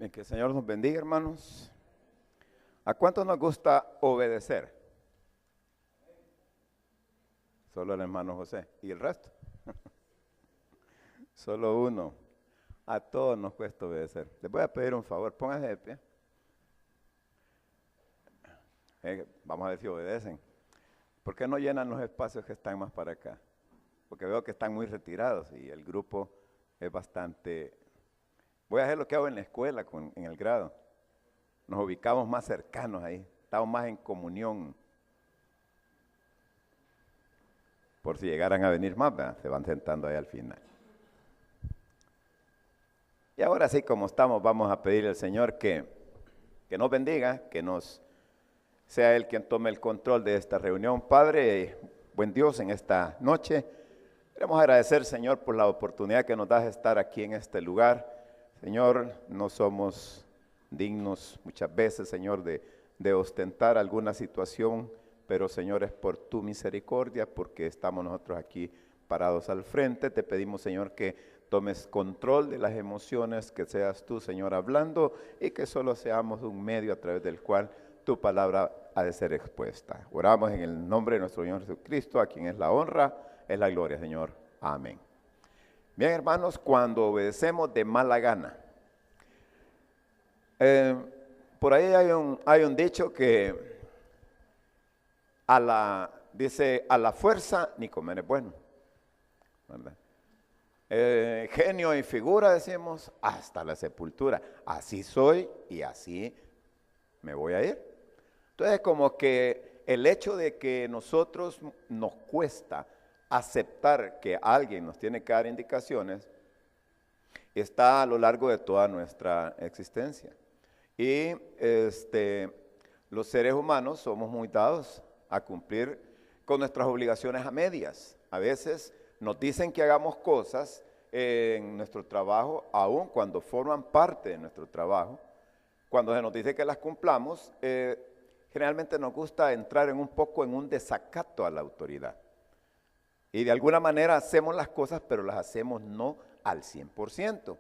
Bien, que el Señor nos bendiga, hermanos. ¿A cuánto nos gusta obedecer? Solo el hermano José. ¿Y el resto? Solo uno. A todos nos cuesta obedecer. Les voy a pedir un favor, pónganse de pie. Vamos a ver si obedecen. ¿Por qué no llenan los espacios que están más para acá? Porque veo que están muy retirados y el grupo es bastante... Voy a hacer lo que hago en la escuela, en el grado. Nos ubicamos más cercanos ahí, estamos más en comunión. Por si llegaran a venir más, ¿verdad? Se van sentando ahí al final. Y ahora sí, como estamos, vamos a pedirle al Señor que nos bendiga, que sea Él quien tome el control de esta reunión. Padre, buen Dios, en esta noche queremos agradecer, Señor, por la oportunidad que nos das de estar aquí en este lugar. Señor, no somos dignos muchas veces, Señor, de ostentar alguna situación, pero Señor, es por tu misericordia, porque estamos nosotros aquí parados al frente. Te pedimos, Señor, que tomes control de las emociones, que seas tú, Señor, hablando y que solo seamos un medio a través del cual tu palabra ha de ser expuesta. Oramos en el nombre de nuestro Señor Jesucristo, a quien es la honra, es la gloria, Señor. Amén. Bien, hermanos, cuando obedecemos de mala gana. Por ahí hay un dicho que dice, a la fuerza ni comer es bueno, ¿verdad? Genio y figura, decimos, hasta la sepultura. Así soy y así me voy a ir. Entonces, como que el hecho de que nosotros nos cuesta aceptar que alguien nos tiene que dar indicaciones, está a lo largo de toda nuestra existencia. Y los seres humanos somos muy dados a cumplir con nuestras obligaciones a medias. A veces nos dicen que hagamos cosas en nuestro trabajo, aun cuando forman parte de nuestro trabajo. Cuando se nos dice que las cumplamos, generalmente nos gusta entrar un poco en un desacato a la autoridad. Y de alguna manera hacemos las cosas, pero las hacemos no al 100%.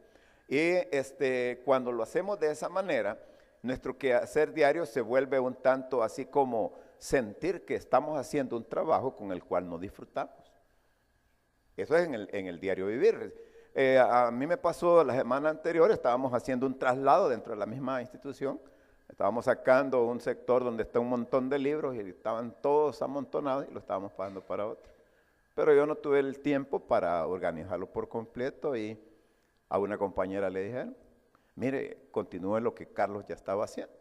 Y cuando lo hacemos de esa manera, nuestro quehacer diario se vuelve un tanto así como sentir que estamos haciendo un trabajo con el cual no disfrutamos. Eso es en el diario vivir. A mí me pasó la semana anterior, estábamos haciendo un traslado dentro de la misma institución. Estábamos sacando un sector donde está un montón de libros y estaban todos amontonados y lo estábamos pasando para otro. Pero yo no tuve el tiempo para organizarlo por completo y a una compañera le dijeron, mire, continúe lo que Carlos ya estaba haciendo.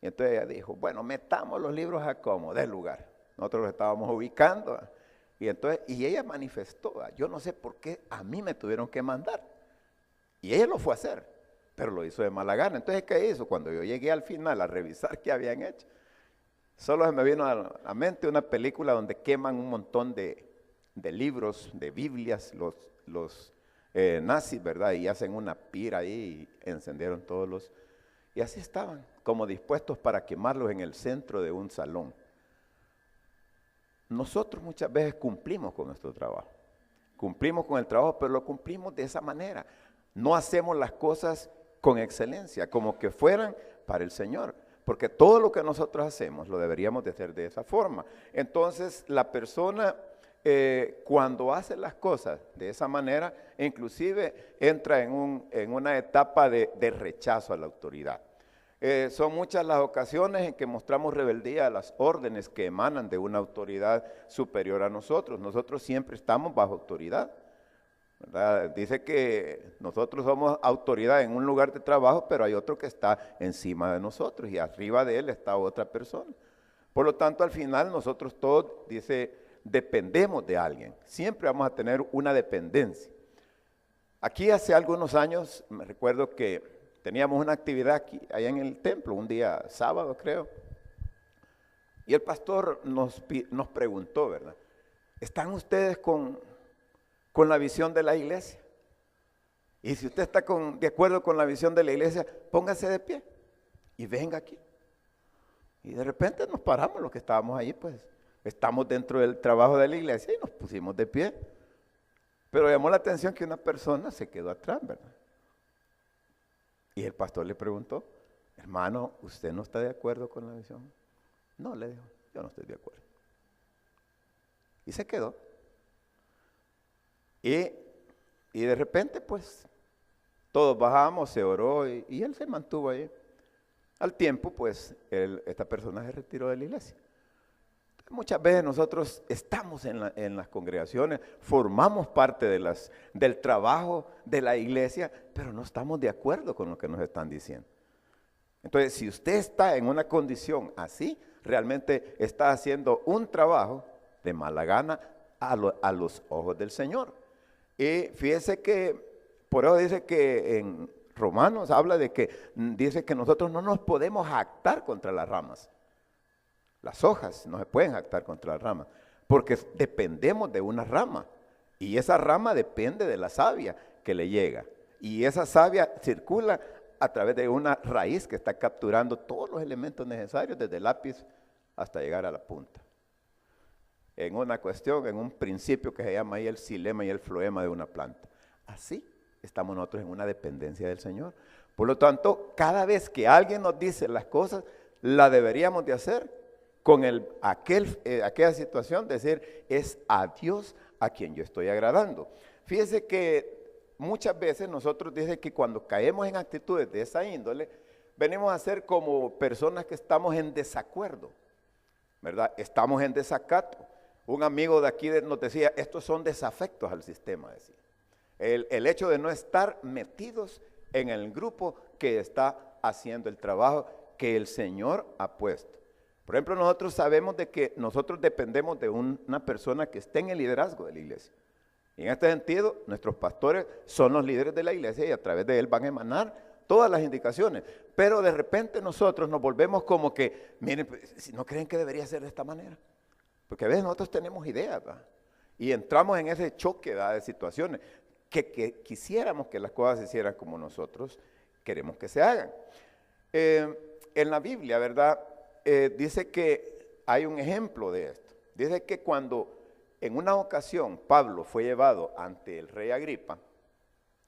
Y entonces ella dijo, bueno, metamos los libros a como, del lugar. Nosotros los estábamos ubicando. Y ella manifestó, yo no sé por qué a mí me tuvieron que mandar. Y ella lo fue a hacer, pero lo hizo de mala gana. Entonces, ¿qué hizo? Cuando yo llegué al final a revisar qué habían hecho, solo se me vino a la mente una película donde queman un montón de libros, de Biblias, los nazis, ¿verdad? Y hacen una pira ahí y encendieron todos los... Y así estaban, como dispuestos para quemarlos en el centro de un salón. Nosotros muchas veces cumplimos con nuestro trabajo. Cumplimos con el trabajo, pero lo cumplimos de esa manera. No hacemos las cosas con excelencia, como que fueran para el Señor. Porque todo lo que nosotros hacemos lo deberíamos de hacer de esa forma. Entonces, la persona... cuando hace las cosas de esa manera, inclusive entra en una etapa de rechazo a la autoridad. Son muchas las ocasiones en que mostramos rebeldía a las órdenes que emanan de una autoridad superior a nosotros. Nosotros siempre estamos bajo autoridad, ¿verdad? Dice que nosotros somos autoridad en un lugar de trabajo, pero hay otro que está encima de nosotros y arriba de él está otra persona. Por lo tanto, al final nosotros todos, dice, dependemos de alguien. Siempre vamos a tener una dependencia. Aquí hace algunos años, me recuerdo que teníamos una actividad aquí, allá en el templo, un día sábado creo, y el pastor nos preguntó, ¿verdad? ¿Están ustedes con la visión de la iglesia? Y si usted está de acuerdo con la visión de la iglesia, póngase de pie y venga aquí. Y de repente nos paramos los que estábamos ahí, pues estamos dentro del trabajo de la iglesia y nos pusimos de pie. Pero llamó la atención que una persona se quedó atrás, ¿verdad? Y el pastor le preguntó, hermano, ¿usted no está de acuerdo con la visión? No, le dijo, yo no estoy de acuerdo. Y se quedó. Y de repente, pues, todos bajamos, se oró y él se mantuvo ahí. Al tiempo, pues, esta persona se retiró de la iglesia. Muchas veces nosotros estamos en las congregaciones, formamos parte del trabajo de la iglesia, pero no estamos de acuerdo con lo que nos están diciendo. Entonces, si usted está en una condición así, realmente está haciendo un trabajo de mala gana a los ojos del Señor. Y fíjese que, por eso dice que en Romanos habla de que, dice que nosotros no nos podemos jactar contra las ramas. Las hojas no se pueden jactar contra las ramas, porque dependemos de una rama, y esa rama depende de la savia que le llega, y esa savia circula a través de una raíz que está capturando todos los elementos necesarios, desde el lápiz hasta llegar a la punta. En una cuestión, en un principio que se llama ahí el xilema y el floema de una planta. Así estamos nosotros en una dependencia del Señor. Por lo tanto, cada vez que alguien nos dice las cosas, la deberíamos de hacer con aquella situación, decir, es a Dios a quien yo estoy agradando. Fíjese que muchas veces nosotros dice que cuando caemos en actitudes de esa índole, venimos a ser como personas que estamos en desacuerdo, ¿verdad? Estamos en desacato. Un amigo de aquí nos decía, estos son desafectos al sistema, decía. El hecho de no estar metidos en el grupo que está haciendo el trabajo que el Señor ha puesto. Por ejemplo, nosotros sabemos de que nosotros dependemos de una persona que esté en el liderazgo de la iglesia. Y en este sentido, nuestros pastores son los líderes de la iglesia y a través de él van a emanar todas las indicaciones. Pero de repente nosotros nos volvemos como que, miren, si no creen que debería ser de esta manera. Porque a veces nosotros tenemos ideas, ¿verdad? Y entramos en ese choque, ¿verdad?, de situaciones que quisiéramos que las cosas se hicieran como nosotros queremos que se hagan. En la Biblia, ¿verdad?, dice que hay un ejemplo de esto. Dice que cuando en una ocasión Pablo fue llevado ante el rey Agripa,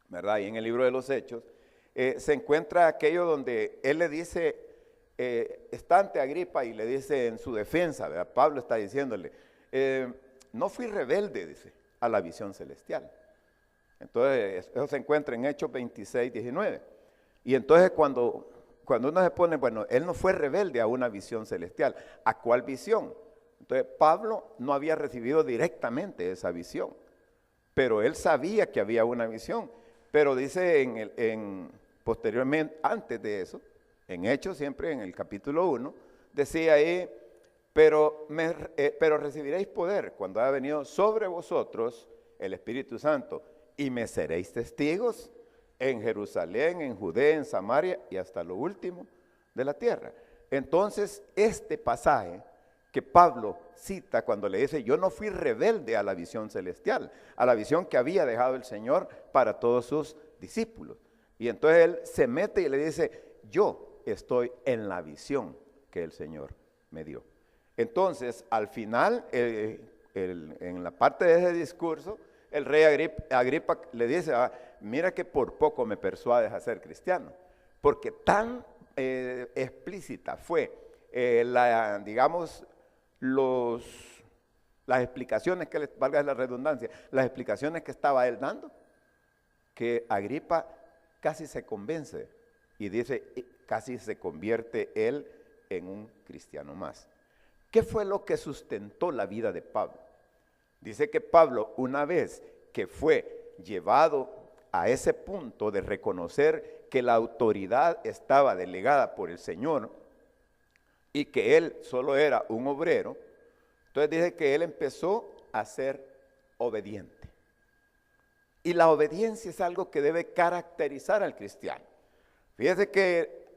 ¿verdad?, y en el libro de los Hechos, se encuentra aquello donde él le dice, está ante Agripa y le dice en su defensa, ¿verdad?, Pablo está diciéndole, no fui rebelde, dice, a la visión celestial. Entonces, eso se encuentra en Hechos 26, 19. Y entonces cuando uno se pone, bueno, él no fue rebelde a una visión celestial. ¿A cuál visión? Entonces, Pablo no había recibido directamente esa visión, pero él sabía que había una visión. Pero dice posteriormente, antes de eso, en Hechos, siempre en el capítulo 1, decía ahí, pero recibiréis poder cuando haya venido sobre vosotros el Espíritu Santo, y me seréis testigos en Jerusalén, en Judea, en Samaria y hasta lo último de la tierra. Entonces, este pasaje que Pablo cita cuando le dice, yo no fui rebelde a la visión celestial, a la visión que había dejado el Señor para todos sus discípulos. Y entonces él se mete y le dice, yo estoy en la visión que el Señor me dio. Entonces, al final, en la parte de ese discurso, el rey Agripa le dice, mira que por poco me persuades a ser cristiano, porque tan explícita fue las explicaciones que, valga la redundancia, las explicaciones que estaba él dando, que Agripa casi se convence y dice, casi se convierte él en un cristiano más. ¿Qué fue lo que sustentó la vida de Pablo? Dice que Pablo, una vez que fue llevado a ese punto de reconocer que la autoridad estaba delegada por el Señor y que él solo era un obrero, entonces dice que él empezó a ser obediente. Y la obediencia es algo que debe caracterizar al cristiano. Fíjese que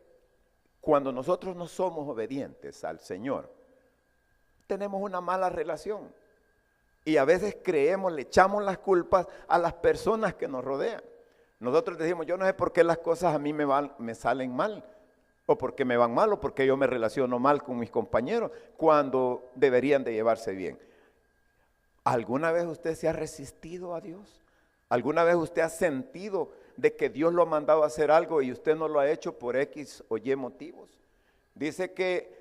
cuando nosotros no somos obedientes al Señor, tenemos una mala relación. Y a veces creemos, le echamos las culpas a las personas que nos rodean. Nosotros decimos, yo no sé por qué las cosas a mí me salen mal, o porque me van mal, o porque yo me relaciono mal con mis compañeros, cuando deberían de llevarse bien. ¿Alguna vez usted se ha resistido a Dios? ¿Alguna vez usted ha sentido de que Dios lo ha mandado a hacer algo y usted no lo ha hecho por X o Y motivos? Dice que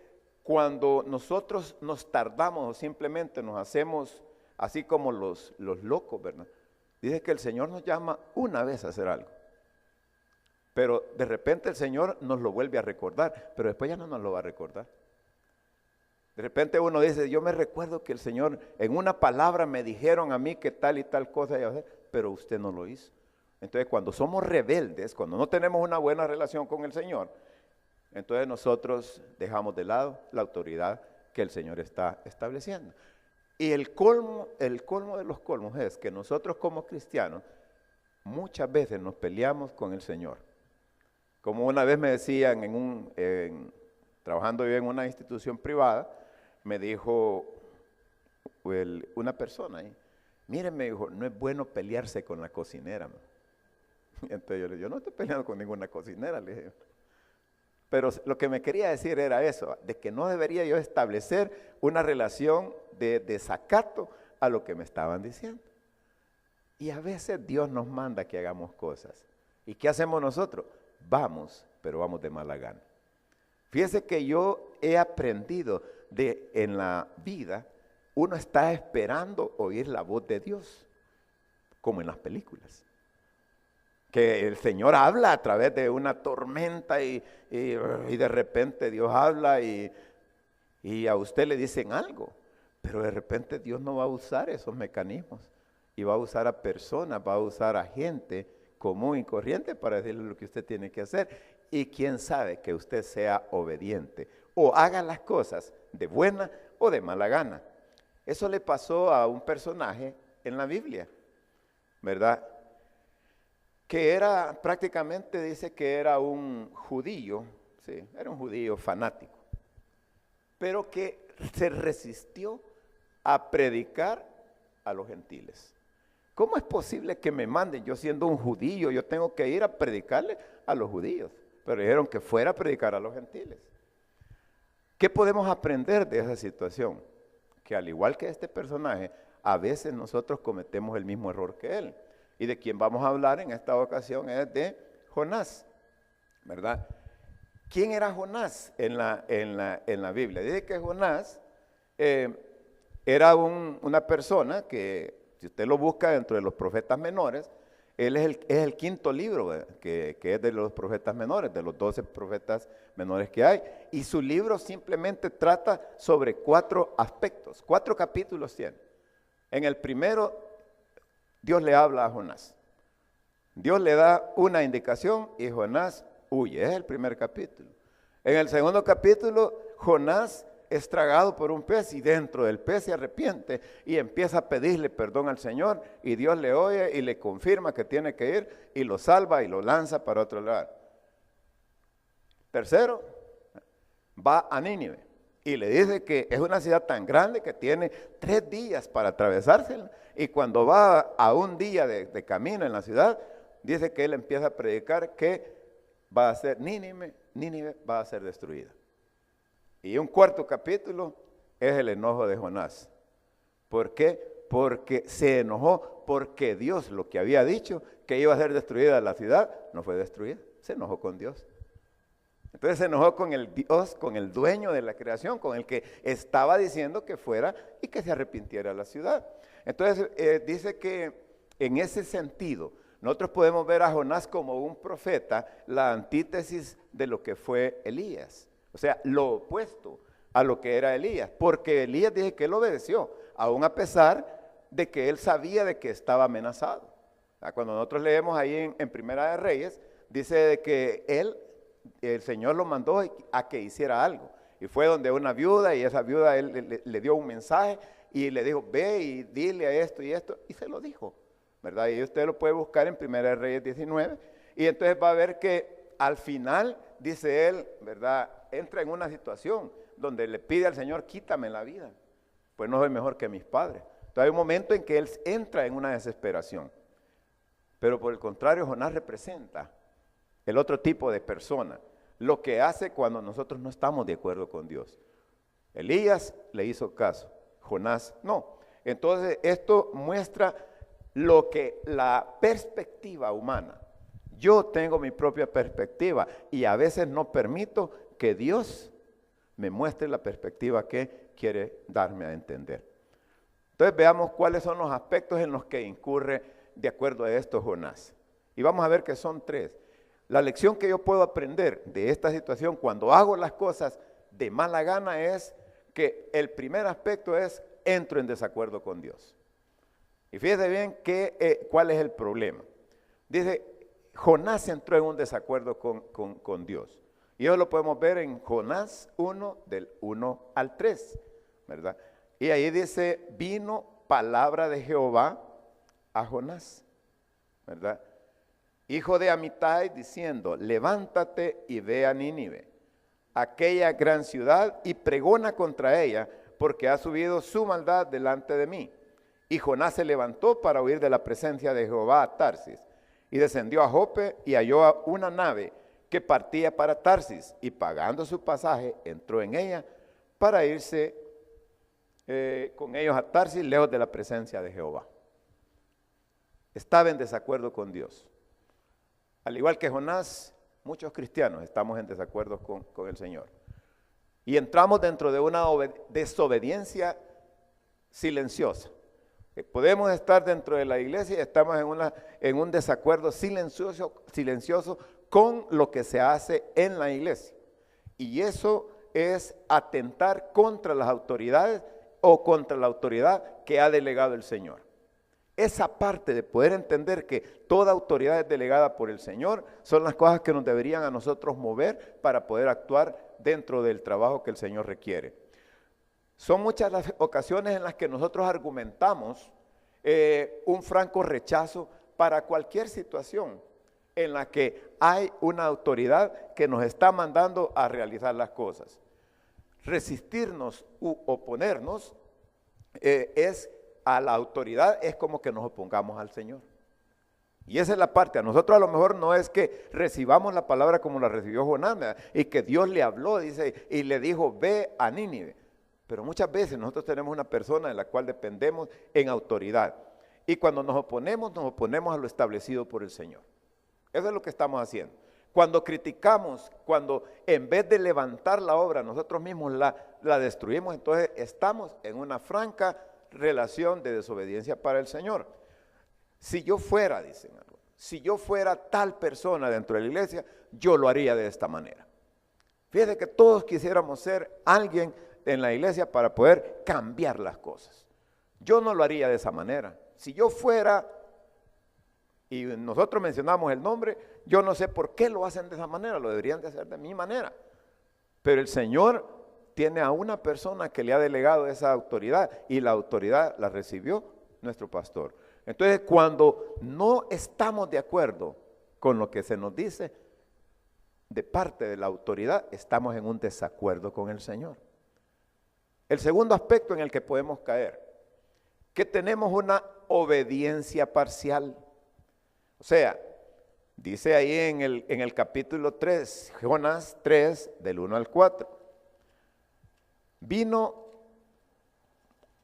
cuando nosotros nos tardamos o simplemente nos hacemos así como los locos, ¿verdad? Dice que el Señor nos llama una vez a hacer algo. Pero de repente el Señor nos lo vuelve a recordar, pero después ya no nos lo va a recordar. De repente uno dice, yo me recuerdo que el Señor en una palabra me dijeron a mí que tal y tal cosa iba a hacer, pero usted no lo hizo. Entonces cuando somos rebeldes, cuando no tenemos una buena relación con el Señor, entonces nosotros dejamos de lado la autoridad que el Señor está estableciendo. Y el colmo de los colmos es que nosotros como cristianos muchas veces nos peleamos con el Señor. Como una vez me decían, trabajando yo en una institución privada, me dijo una persona ahí, mire, me dijo, no es bueno pelearse con la cocinera. Entonces yo le dije, yo no estoy peleando con ninguna cocinera, le dije. Pero lo que me quería decir era eso, de que no debería yo establecer una relación de desacato a lo que me estaban diciendo. Y a veces Dios nos manda que hagamos cosas. ¿Y qué hacemos nosotros? Vamos, pero vamos de mala gana. Fíjese que yo he aprendido en la vida, uno está esperando oír la voz de Dios, como en las películas. Que el Señor habla a través de una tormenta y de repente Dios habla y a usted le dicen algo, pero de repente Dios no va a usar esos mecanismos y va a usar a personas, va a usar a gente común y corriente para decirle lo que usted tiene que hacer, y quién sabe que usted sea obediente o haga las cosas de buena o de mala gana. Eso le pasó a un personaje en la Biblia, ¿verdad? Que era prácticamente, dice que era un judío, sí, era un judío fanático, pero que se resistió a predicar a los gentiles. ¿Cómo es posible que me manden? Yo siendo un judío, yo tengo que ir a predicarle a los judíos, pero dijeron que fuera a predicar a los gentiles. ¿Qué podemos aprender de esa situación? Que al igual que este personaje, a veces nosotros cometemos el mismo error que él. Y de quien vamos a hablar en esta ocasión es de Jonás, ¿verdad? ¿Quién era Jonás en la Biblia? Dice que Jonás era una persona que, si usted lo busca dentro de los profetas menores, él es el quinto libro que es de los profetas menores, de los 12 profetas menores que hay. Y su libro simplemente trata sobre 4 aspectos, 4 capítulos tiene. En el primero, Dios le habla a Jonás. Dios le da una indicación y Jonás huye. Es el primer capítulo. En el segundo capítulo, Jonás es tragado por un pez y dentro del pez se arrepiente y empieza a pedirle perdón al Señor y Dios le oye y le confirma que tiene que ir y lo salva y lo lanza para otro lugar. Tercero, va a Nínive y le dice que es una ciudad tan grande que tiene 3 días para atravesársela, y cuando va a un día de camino en la ciudad, dice que él empieza a predicar que va a ser Nínive va a ser destruida. Y un cuarto capítulo es el enojo de Jonás. ¿Por qué? Porque se enojó, porque Dios lo que había dicho, que iba a ser destruida la ciudad, no fue destruida, se enojó con Dios. Entonces se enojó con el Dios, con el dueño de la creación, con el que estaba diciendo que fuera y que se arrepintiera la ciudad. Entonces dice que en ese sentido, nosotros podemos ver a Jonás como un profeta, la antítesis de lo que fue Elías. O sea, lo opuesto a lo que era Elías, porque Elías dice que él obedeció, aún a pesar de que él sabía de que estaba amenazado. Cuando nosotros leemos ahí en Primera de Reyes, dice de que el Señor lo mandó a que hiciera algo. Y fue donde una viuda, y esa viuda él le dio un mensaje y le dijo, ve y dile a esto y esto, y se lo dijo, ¿verdad? Y usted lo puede buscar en Primera de Reyes 19, y entonces va a ver que al final, dice él, ¿verdad?, entra en una situación donde le pide al Señor, quítame la vida, pues no soy mejor que mis padres. Entonces hay un momento en que él entra en una desesperación. Pero por el contrario, Jonás representa el otro tipo de persona, lo que hace cuando nosotros no estamos de acuerdo con Dios. Elías le hizo caso, Jonás no. Entonces esto muestra lo que la perspectiva humana Yo tengo mi propia perspectiva y a veces no permito que Dios me muestre la perspectiva que quiere darme a entender. Entonces veamos cuáles son los aspectos en los que incurre de acuerdo a esto Jonás. Y vamos a ver que son 3. La lección que yo puedo aprender de esta situación cuando hago las cosas de mala gana es que el primer aspecto es entro en desacuerdo con Dios. Y fíjese bien cuál es el problema. Dice, Jonás entró en un desacuerdo con Dios. Y eso lo podemos ver en Jonás 1, del 1 al 3, ¿verdad? Y ahí dice, vino palabra de Jehová a Jonás, ¿verdad? Hijo de Amitai, diciendo, levántate y ve a Nínive, aquella gran ciudad, y pregona contra ella, porque ha subido su maldad delante de mí. Y Jonás se levantó para huir de la presencia de Jehová a Tarsis, y descendió a Jope y halló una nave que partía para Tarsis, y pagando su pasaje, entró en ella para irse con ellos a Tarsis, lejos de la presencia de Jehová. Estaba en desacuerdo con Dios. Al igual que Jonás, muchos cristianos estamos en desacuerdo con el Señor. Y entramos dentro de una desobediencia silenciosa. Podemos estar dentro de la iglesia y estamos en un desacuerdo silencioso con lo que se hace en la iglesia. Y eso es atentar contra las autoridades o contra la autoridad que ha delegado el Señor. Esa parte de poder entender que toda autoridad es delegada por el Señor son las cosas que nos deberían a nosotros mover para poder actuar dentro del trabajo que el Señor requiere. Son muchas las ocasiones en las que nosotros argumentamos un franco rechazo para cualquier situación en la que hay una autoridad que nos está mandando a realizar las cosas. Resistirnos u oponernos a la autoridad es como que nos opongamos al Señor. Y esa es la parte. A nosotros a lo mejor no es que recibamos la palabra como la recibió Jonás, ¿verdad? Y que Dios le habló, dice, y le dijo, ve a Nínive. Pero muchas veces nosotros tenemos una persona de la cual dependemos en autoridad. Y cuando nos oponemos a lo establecido por el Señor. Eso es lo que estamos haciendo. Cuando criticamos, cuando en vez de levantar la obra, nosotros mismos la destruimos, entonces estamos en una franca relación de desobediencia para el Señor. Si yo fuera, dicen, si yo fuera tal persona dentro de la iglesia, yo lo haría de esta manera. Fíjate que todos quisiéramos ser alguien en la iglesia para poder cambiar las cosas. Yo no lo haría de esa manera. Si yo fuera, y nosotros mencionamos el nombre, yo no sé por qué lo hacen de esa manera, lo deberían de hacer de mi manera. Pero el Señor tiene a una persona que le ha delegado esa autoridad y la autoridad la recibió nuestro pastor. Entonces, cuando no estamos de acuerdo con lo que se nos dice de parte de la autoridad, estamos en un desacuerdo con el Señor. El segundo aspecto en el que podemos caer, que tenemos una obediencia parcial. O sea, dice ahí en el capítulo 3, Jonás 3, del 1 al 4. Vino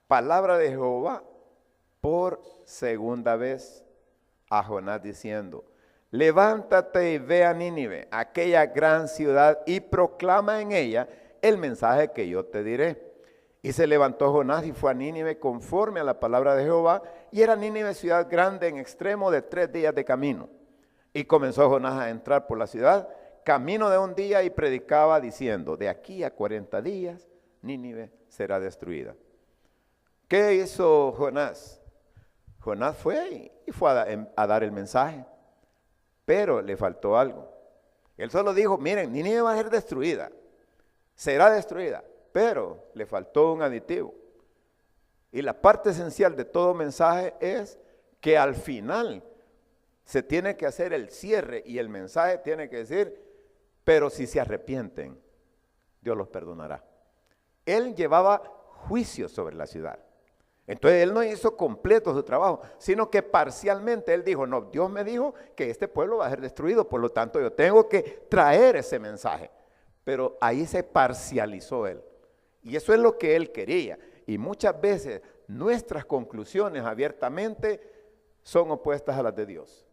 palabra de Jehová por segunda vez a Jonás diciendo, levántate y ve a Nínive, aquella gran ciudad, y proclama en ella el mensaje que yo te diré. Y se levantó Jonás y fue a Nínive conforme a la palabra de Jehová, y era Nínive ciudad grande en extremo de 3 días de camino. Y comenzó Jonás a entrar por la ciudad, camino de un día, y predicaba diciendo, de aquí a 40 días Nínive será destruida. ¿Qué hizo Jonás? Jonás fue y fue a dar el mensaje, pero le faltó algo. Él solo dijo, miren, Nínive va a ser destruida, será destruida, pero le faltó un aditivo. Y la parte esencial de todo mensaje es que al final se tiene que hacer el cierre y el mensaje tiene que decir, pero si se arrepienten, Dios los perdonará. Él llevaba juicio sobre la ciudad. Entonces él no hizo completo su trabajo, sino que parcialmente él dijo, no, Dios me dijo que este pueblo va a ser destruido, por lo tanto yo tengo que traer ese mensaje. Pero ahí se parcializó él. Y eso es lo que él quería. Y muchas veces nuestras conclusiones abiertamente son opuestas a las de Dios.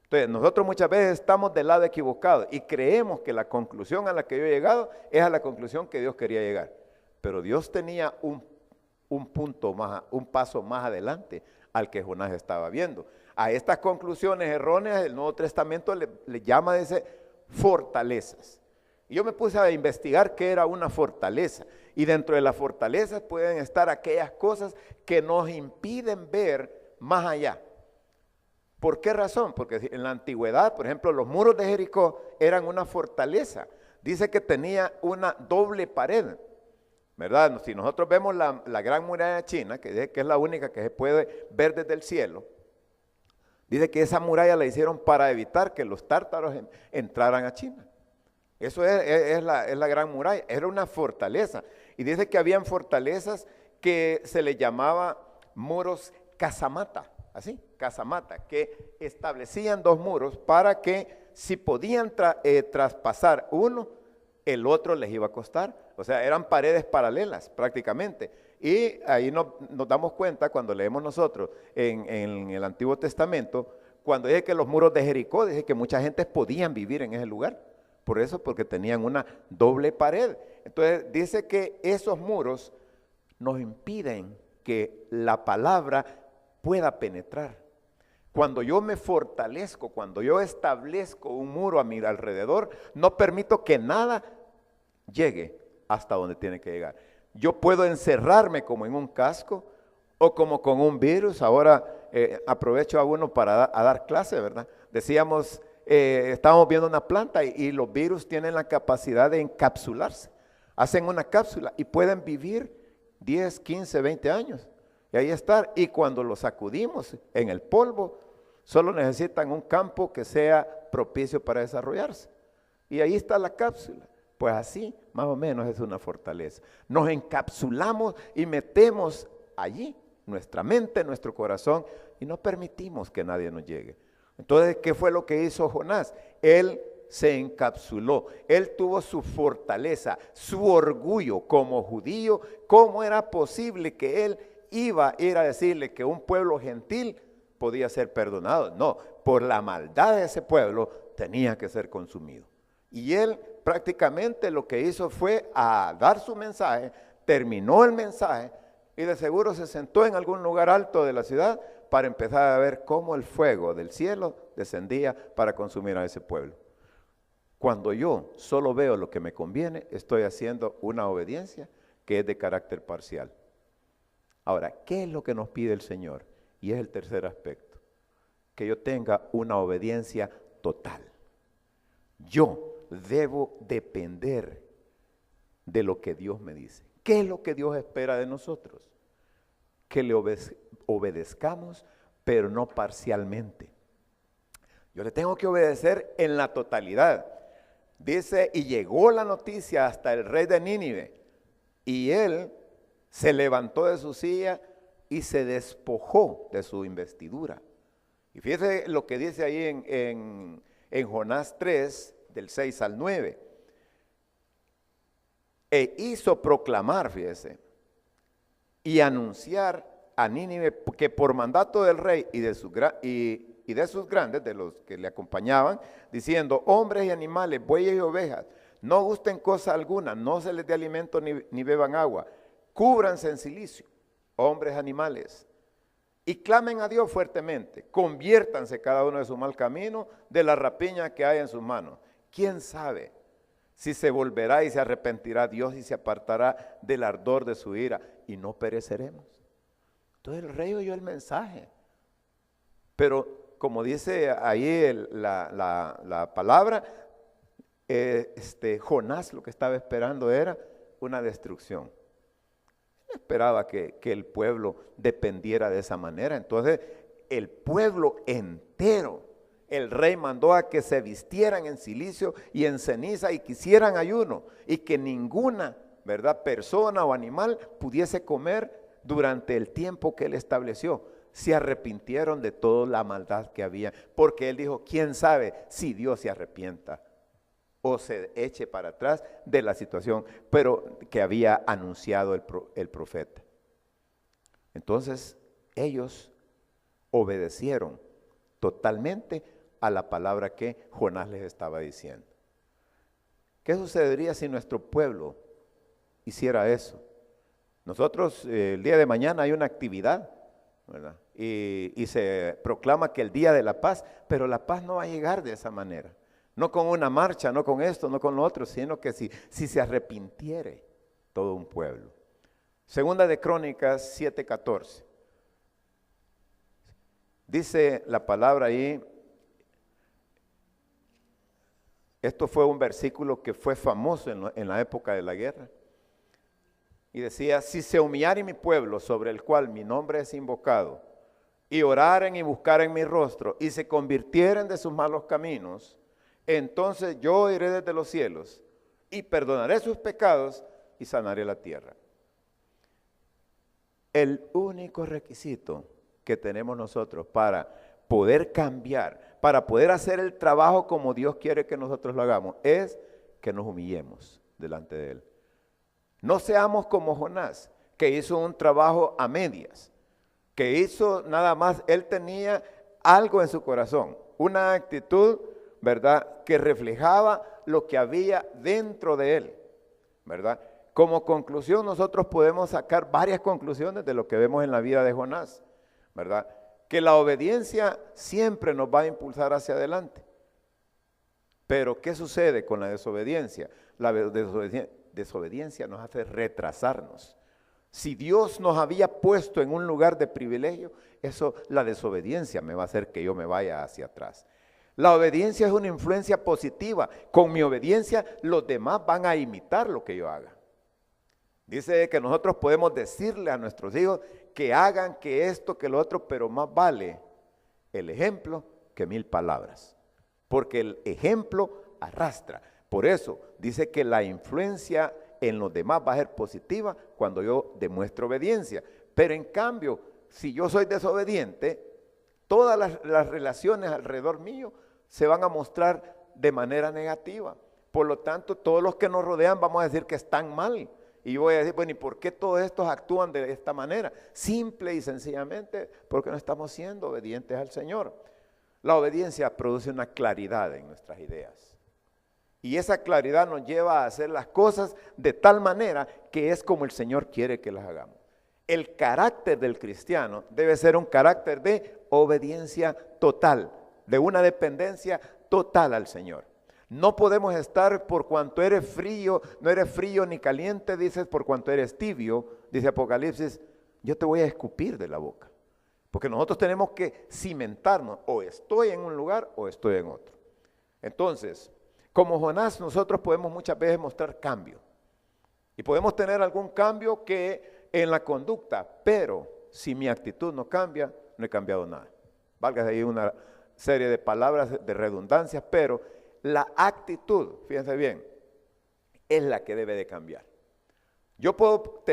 Entonces, nosotros muchas veces estamos del lado equivocado y creemos que la conclusión a la que yo he llegado es a la conclusión que Dios quería llegar. Pero Dios tenía un punto más, un paso más adelante al que Jonás estaba viendo. A estas conclusiones erróneas el Nuevo Testamento le llama, dice, fortalezas. Y yo me puse a investigar qué era una fortaleza. Y dentro de las fortalezas pueden estar aquellas cosas que nos impiden ver más allá. ¿Por qué razón? Porque en la antigüedad, por ejemplo, los muros de Jericó eran una fortaleza. Dice que tenía una doble pared, ¿verdad? Si nosotros vemos la gran muralla china, que es la única que se puede ver desde el cielo, dice que esa muralla la hicieron para evitar que los tártaros entraran a China. Eso es la gran muralla, era una fortaleza. Y dice que habían fortalezas que se le llamaba muros casamata, así, casamata, que establecían dos muros para que si podían traspasar uno, el otro les iba a costar. O sea, eran paredes paralelas prácticamente. Y ahí nos damos cuenta cuando leemos nosotros en el Antiguo Testamento, cuando dice que los muros de Jericó, dice que mucha gente podían vivir en ese lugar. Por eso, porque tenían una doble pared. Entonces dice que esos muros nos impiden que la palabra pueda penetrar. Cuando yo me fortalezco, cuando yo establezco un muro a mi alrededor, no permito que nada llegue hasta donde tiene que llegar. Yo puedo encerrarme como en un casco o como con un virus. Ahora aprovecho a uno para dar clase, ¿verdad? Decíamos, estábamos viendo una planta y los virus tienen la capacidad de encapsularse. Hacen una cápsula y pueden vivir 10, 15, 20 años. Y ahí estar. Y cuando los sacudimos en el polvo, solo necesitan un campo que sea propicio para desarrollarse. Y ahí está la cápsula. Pues así, más o menos, es una fortaleza. Nos encapsulamos y metemos allí nuestra mente, nuestro corazón, y no permitimos que nadie nos llegue. Entonces, ¿qué fue lo que hizo Jonás? Él se encapsuló, él tuvo su fortaleza, su orgullo como judío. ¿Cómo era posible que él iba a ir a decirle que un pueblo gentil podía ser perdonado? No, por la maldad de ese pueblo tenía que ser consumido. Y él prácticamente lo que hizo fue a dar su mensaje, terminó el mensaje y de seguro se sentó en algún lugar alto de la ciudad para empezar a ver cómo el fuego del cielo descendía para consumir a ese pueblo. Cuando yo solo veo lo que me conviene, estoy haciendo una obediencia que es de carácter parcial. Ahora, ¿qué es lo que nos pide el Señor? Y es el tercer aspecto, que yo tenga una obediencia total. Yo debo depender de lo que Dios me dice. ¿Qué es lo que Dios espera de nosotros? Que le obedezcamos, pero no parcialmente. Yo le tengo que obedecer en la totalidad. Dice, y llegó la noticia hasta el rey de Nínive, y él se levantó de su silla y se despojó de su investidura. Y fíjese lo que dice ahí en Jonás 3, del 6 al 9. E hizo proclamar, fíjese, y anunciar a Nínive que por mandato del rey y de sus grandes, de los que le acompañaban, diciendo, hombres y animales, bueyes y ovejas, no gusten cosa alguna, no se les dé alimento ni beban agua, cúbranse en cilicio, hombres, animales, y clamen a Dios fuertemente, conviértanse cada uno de su mal camino, de la rapiña que hay en sus manos. ¿Quién sabe si se volverá y se arrepentirá Dios y se apartará del ardor de su ira y no pereceremos? Entonces el rey oyó el mensaje, pero como dice ahí la palabra, Jonás lo que estaba esperando era una destrucción. No esperaba que el pueblo dependiera de esa manera. Entonces el pueblo entero, el rey mandó a que se vistieran en cilicio y en ceniza y que hicieran ayuno y que ninguna, ¿verdad?, persona o animal pudiese comer durante el tiempo que él estableció. Se arrepintieron de toda la maldad que había, porque él dijo, quién sabe si Dios se arrepienta o se eche para atrás de la situación, pero que había anunciado el profeta. Entonces ellos obedecieron totalmente a la palabra que Jonás les estaba diciendo. ¿Qué sucedería si nuestro pueblo hiciera eso? Nosotros, el día de mañana hay una actividad, ¿verdad? Y se proclama que el día de la paz, pero la paz no va a llegar de esa manera. No con una marcha, no con esto, no con lo otro, sino que si se arrepintiere todo un pueblo. Segunda de Crónicas 7:14. Dice la palabra ahí, esto fue un versículo que fue famoso en la época de la guerra. Y decía, si se humillare mi pueblo sobre el cual mi nombre es invocado, y oraren y buscaren mi rostro, y se convirtieren de sus malos caminos, entonces yo iré desde los cielos, y perdonaré sus pecados, y sanaré la tierra. El único requisito que tenemos nosotros para poder cambiar, para poder hacer el trabajo como Dios quiere que nosotros lo hagamos, es que nos humillemos delante de Él. No seamos como Jonás, que hizo un trabajo a medias, que hizo nada más, él tenía algo en su corazón, una actitud, ¿verdad?, que reflejaba lo que había dentro de él, ¿verdad? Como conclusión, nosotros podemos sacar varias conclusiones de lo que vemos en la vida de Jonás, ¿verdad? Que la obediencia siempre nos va a impulsar hacia adelante. Pero, ¿qué sucede con la desobediencia? La desobediencia nos hace retrasarnos. Si Dios nos había puesto en un lugar de privilegio, la desobediencia me va a hacer que yo me vaya hacia atrás. La obediencia es una influencia positiva. Con mi obediencia, los demás van a imitar lo que yo haga. Dice que nosotros podemos decirle a nuestros hijos que hagan que esto, que lo otro, pero más vale el ejemplo que 1000 palabras. Porque el ejemplo arrastra. Por eso dice que la influencia en los demás va a ser positiva cuando yo demuestro obediencia. Pero en cambio, si yo soy desobediente, todas las relaciones alrededor mío se van a mostrar de manera negativa. Por lo tanto, todos los que nos rodean vamos a decir que están mal. Y yo voy a decir, bueno, ¿y por qué todos estos actúan de esta manera? Simple y sencillamente porque no estamos siendo obedientes al Señor. La obediencia produce una claridad en nuestras ideas. Y esa claridad nos lleva a hacer las cosas de tal manera que es como el Señor quiere que las hagamos. El carácter del cristiano debe ser un carácter de obediencia total, de una dependencia total al Señor. No podemos estar por cuanto eres frío, no eres frío ni caliente, dices, por cuanto eres tibio, dice Apocalipsis, yo te voy a escupir de la boca. Porque nosotros tenemos que cimentarnos, o estoy en un lugar o estoy en otro. Entonces, como Jonás, nosotros podemos muchas veces mostrar cambio. Y podemos tener algún cambio que en la conducta, pero si mi actitud no cambia, no he cambiado nada. Valga ahí una serie de palabras de redundancias, pero la actitud, fíjense bien, es la que debe de cambiar. Yo puedo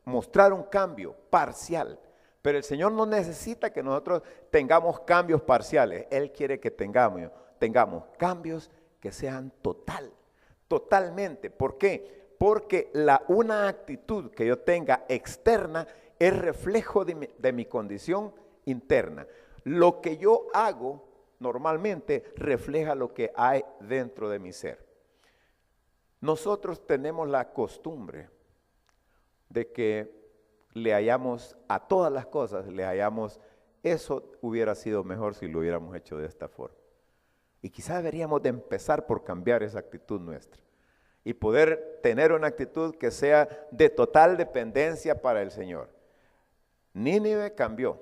mostrar un cambio parcial, pero el Señor no necesita que nosotros tengamos cambios parciales. Él quiere que tengamos cambios que sean totalmente. ¿Por qué? Porque una actitud que yo tenga externa es reflejo de mi condición interna. Lo que yo hago normalmente refleja lo que hay dentro de mi ser. Nosotros tenemos la costumbre de que le hayamos a todas las cosas, eso hubiera sido mejor si lo hubiéramos hecho de esta forma. Y quizás deberíamos de empezar por cambiar esa actitud nuestra y poder tener una actitud que sea de total dependencia para el Señor. Nínive cambió,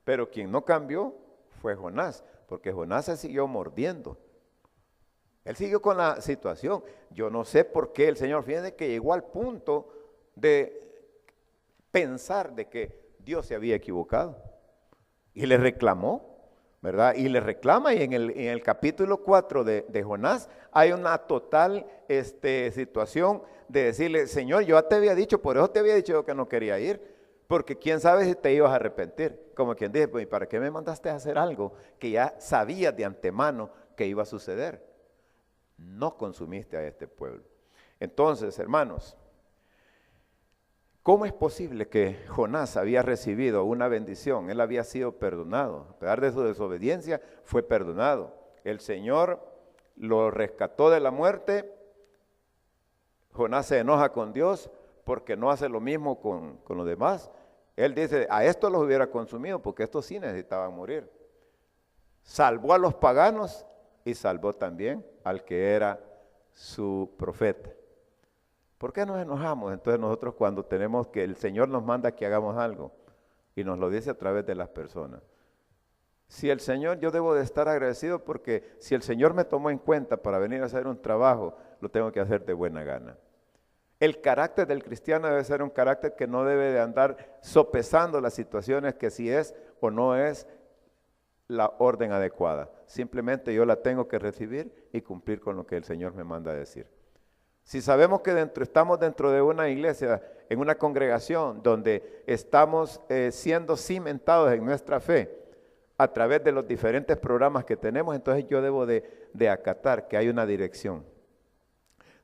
pero quien no cambió fue Jonás, porque Jonás se siguió mordiendo. Él siguió con la situación. Yo no sé por qué el Señor, fíjense que llegó al punto de pensar de que Dios se había equivocado y le reclamó, ¿verdad? Y le reclama, y en el capítulo 4 de Jonás hay una total situación de decirle, Señor, yo te había dicho, por eso te había dicho que no quería ir, porque quién sabe si te ibas a arrepentir. Como quien dice, pues, ¿para qué me mandaste a hacer algo que ya sabías de antemano que iba a suceder? No consumiste a este pueblo. Entonces, hermanos, ¿Cómo es posible que Jonás había recibido una bendición? Él había sido perdonado. A pesar de su desobediencia, fue perdonado. El Señor lo rescató de la muerte. Jonás se enoja con Dios porque no hace lo mismo con los demás. Él dice, a estos los hubiera consumido porque estos sí necesitaban morir. Salvó a los paganos y salvó también al que era su profeta. ¿Por qué nos enojamos entonces nosotros cuando tenemos que el Señor nos manda que hagamos algo y nos lo dice a través de las personas? Si el Señor, yo debo de estar agradecido porque si el Señor me tomó en cuenta para venir a hacer un trabajo, lo tengo que hacer de buena gana. El carácter del cristiano debe ser un carácter que no debe de andar sopesando las situaciones que si es o no es la orden adecuada. Simplemente yo la tengo que recibir y cumplir con lo que el Señor me manda a decir. Si sabemos que estamos dentro de una iglesia, en una congregación donde estamos siendo cimentados en nuestra fe a través de los diferentes programas que tenemos, entonces yo debo de acatar que hay una dirección.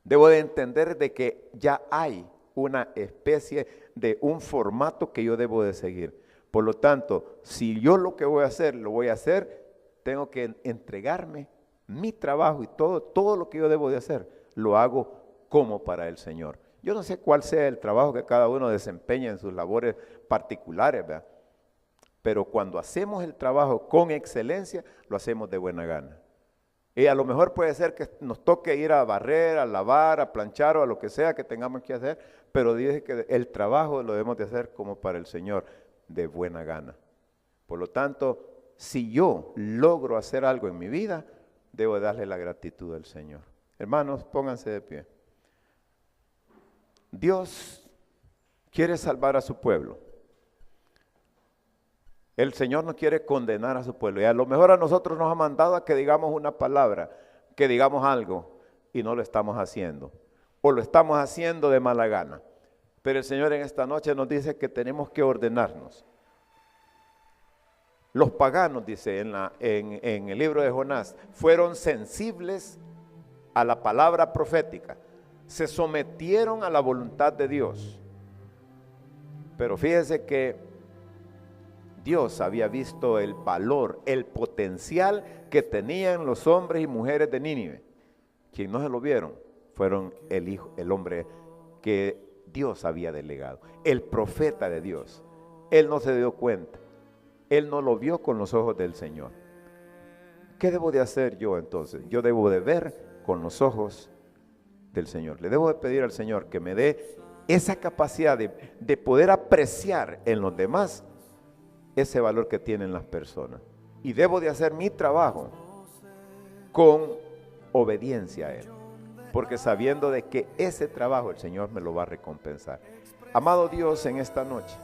Debo de entender de que ya hay una especie de un formato que yo debo de seguir. Por lo tanto, si yo lo que voy a hacer, lo voy a hacer, tengo que entregarme mi trabajo y todo lo que yo debo de hacer, lo hago como para el Señor. Yo no sé cuál sea el trabajo que cada uno desempeña en sus labores particulares, ¿verdad? Pero cuando hacemos el trabajo con excelencia, lo hacemos de buena gana. Y a lo mejor puede ser que nos toque ir a barrer, a lavar, a planchar o a lo que sea que tengamos que hacer, pero dice que el trabajo lo debemos de hacer como para el Señor, de buena gana. Por lo tanto, si yo logro hacer algo en mi vida, debo darle la gratitud al Señor. Hermanos, pónganse de pie. Dios quiere salvar a su pueblo. El Señor no quiere condenar a su pueblo. Y a lo mejor a nosotros nos ha mandado a que digamos una palabra, que digamos algo, y no lo estamos haciendo. O lo estamos haciendo de mala gana. Pero el Señor en esta noche nos dice que tenemos que ordenarnos. Los paganos, dice en el libro de Jonás, fueron sensibles a la palabra profética. Se sometieron a la voluntad de Dios. Pero fíjese que Dios había visto el valor, el potencial que tenían los hombres y mujeres de Nínive. Quienes no se lo vieron fueron el hombre que Dios había delegado, el profeta de Dios. Él no se dio cuenta, él no lo vio con los ojos del Señor. ¿Qué debo de hacer yo entonces? Yo debo de ver con los ojos del Señor. Le debo de pedir al Señor que me dé esa capacidad de poder apreciar en los demás ese valor que tienen las personas. Y debo de hacer mi trabajo con obediencia a Él, porque sabiendo de que ese trabajo el Señor me lo va a recompensar. Amado Dios, en esta noche